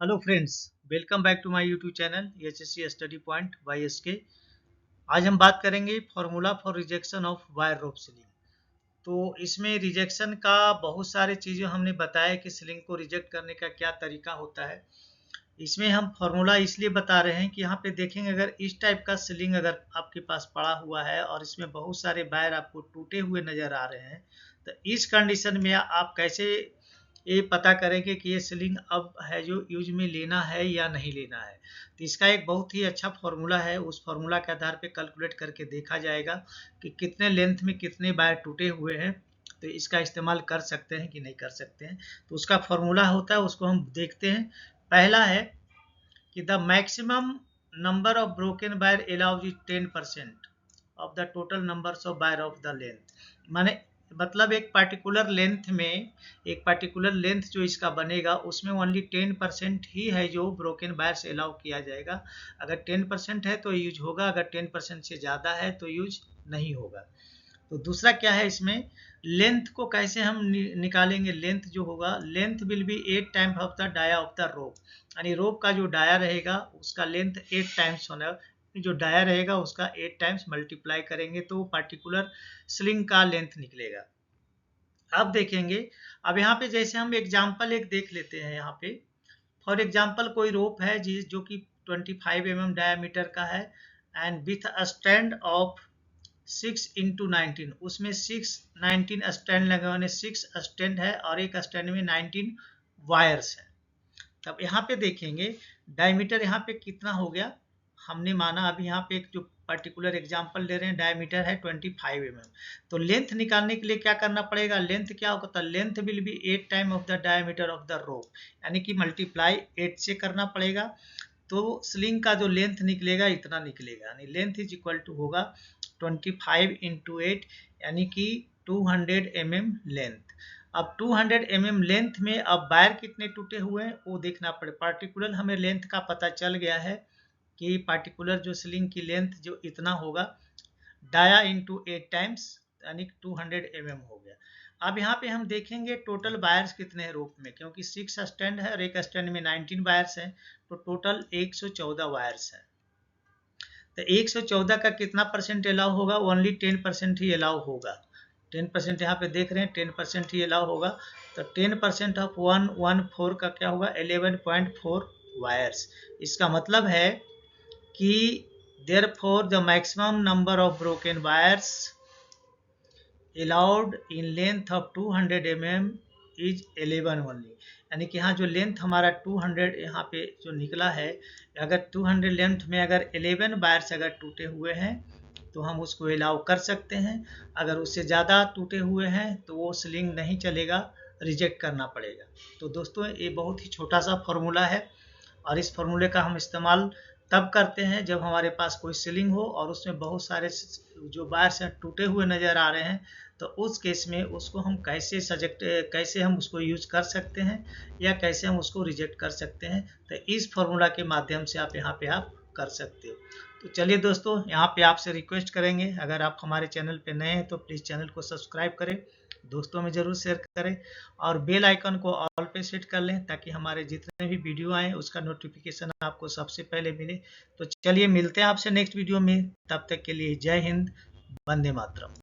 Hello friends, welcome back to my YouTube channel HSC study point by SK. आज हम बात करेंगे formula for rejection of wire rope ceiling. तो इसमें rejection का बहुत सारे चीज़ें हमने बताया कि सीलिंग को रिजेक्ट करने का क्या तरीका होता है। इसमें हम फार्मूला इसलिए बता रहे हैं कि यहाँ पे देखेंगे, अगर इस टाइप का सीलिंग अगर आपके पास पड़ा हुआ है और इसमें बहुत सारे वायर आपको टूटे हुए नज़र आ रहे हैं, तो इस कंडीशन में आप कैसे ये पता करेंगे कि ये सीलिंग अब है जो यूज में लेना है या नहीं लेना है। तो इसका एक बहुत ही अच्छा फार्मूला है। उस फार्मूला के आधार पे कैलकुलेट करके देखा जाएगा कि कितने लेंथ में कितने वायर टूटे हुए हैं, तो इसका इस्तेमाल कर सकते हैं कि नहीं कर सकते हैं। तो उसका फार्मूला होता है, उसको हम देखते हैं। पहला है कि the maximum number of broken wire allows is 10% of the total numbers of wire of the length. माने मतलब एक पर्टिकुलर लेंथ में, एक पर्टिकुलर लेंथ जो इसका बनेगा उसमें ओनली 10% ही है जो ब्रोकन वायर से अलाउ किया जाएगा। अगर 10% है तो यूज होगा, अगर 10% से ज़्यादा है तो यूज नहीं होगा। तो दूसरा क्या है, इसमें लेंथ को कैसे हम निकालेंगे। लेंथ जो होगा, length will be 8 times of the dia of the rope. यानी रोप का जो डाया रहेगा उसका लेंथ 8 टाइम्स होना, जो डाया रहेगा उसका 8 टाइम्स मल्टीप्लाई करेंगे तो पर्टिकुलर स्लिंग का लेंथ निकलेगा। अब देखेंगे, अब यहाँ पे जैसे हम एग्जाम्पल एक देख लेते हैं। यहाँ पे फॉर एग्जाम्पल कोई रोप है जो कि 25 mm डायामीटर का है and with a stand of 6 × 19, उसमें 19 स्टैंड लगे हुए, 6 स्टैंड है और एक स्टैंड में 19 वायर्स है। तब यहाँ पे देखेंगे डायमीटर यहाँ पे कितना हो गया। हमने माना अभी यहाँ पे एक जो पर्टिकुलर एग्जांपल ले रहे हैं डायमीटर है 25 mm। तो लेंथ निकालने के लिए क्या करना पड़ेगा, लेंथ क्या होगा, तो length will be 8 time of the diameter of the rope, यानी कि मल्टीप्लाई 8 से करना पड़ेगा। तो स्लिंग का जो लेंथ निकलेगा इतना निकलेगा, यानी लेंथ इज इक्वल टू होगा 25 × 8, यानी कि 200 mm लेंथ। अब 200 mm लेंथ में अब वायर कितने टूटे हुए हैं वो देखना पड़े। पार्टिकुलर हमें लेंथ का पता चल गया है कि पार्टिकुलर जो स्लिंग की लेंथ जो इतना होगा, डाया इंटू 8 टाइम्स, यानी 200 mm हो गया। अब यहाँ पे हम देखेंगे टोटल वायर्स कितने हैं रोप में, क्योंकि 6 स्टैंड है और एक स्टैंड में 19 वायर्स हैं, तो टोटल 114 वायर्स हैं। तो 114 का कितना परसेंट अलाउ होगा, ओनली 10% ही अलाउ होगा। 10% यहाँ पे देख रहे हैं 10% ही अलाउ होगा। तो 10% ऑफ 114 का क्या होगा, 11.4 वायर्स। इसका मतलब है कि therefore the maximum number of broken wires allowed in length of 200 mm is 11 only. यानी कि यहाँ जो लेंथ हमारा 200 यहाँ पे जो निकला है, अगर 200 लेंथ में अगर 11 वायर्स अगर टूटे हुए हैं तो हम उसको अलाउ कर सकते हैं। अगर उससे ज़्यादा टूटे हुए हैं तो वो स्लिंग नहीं चलेगा, रिजेक्ट करना पड़ेगा। तो दोस्तों ये बहुत ही छोटा सा फॉर्मूला है और इस फॉर्मूले का हम इस्तेमाल तब करते हैं जब हमारे पास कोई सीलिंग हो और उसमें बहुत सारे जो वायर्स हैं टूटे हुए नज़र आ रहे हैं। तो उस केस में उसको हम कैसे हम उसको यूज कर सकते हैं या कैसे हम उसको रिजेक्ट कर सकते हैं। तो इस फॉर्मूला के माध्यम से आप यहाँ पे आप कर सकते हो। तो चलिए दोस्तों, यहाँ पे आपसे रिक्वेस्ट करेंगे, अगर आप हमारे चैनल पे नए हैं तो प्लीज़ चैनल को सब्सक्राइब करें, दोस्तों में ज़रूर शेयर करें और बेल आइकन को ऑल पे सेट कर लें ताकि हमारे जितने भी वीडियो आए उसका नोटिफिकेशन आपको सबसे पहले मिले। तो चलिए मिलते हैं आपसे नेक्स्ट वीडियो में, तब तक के लिए जय हिंद, वंदे मातरम।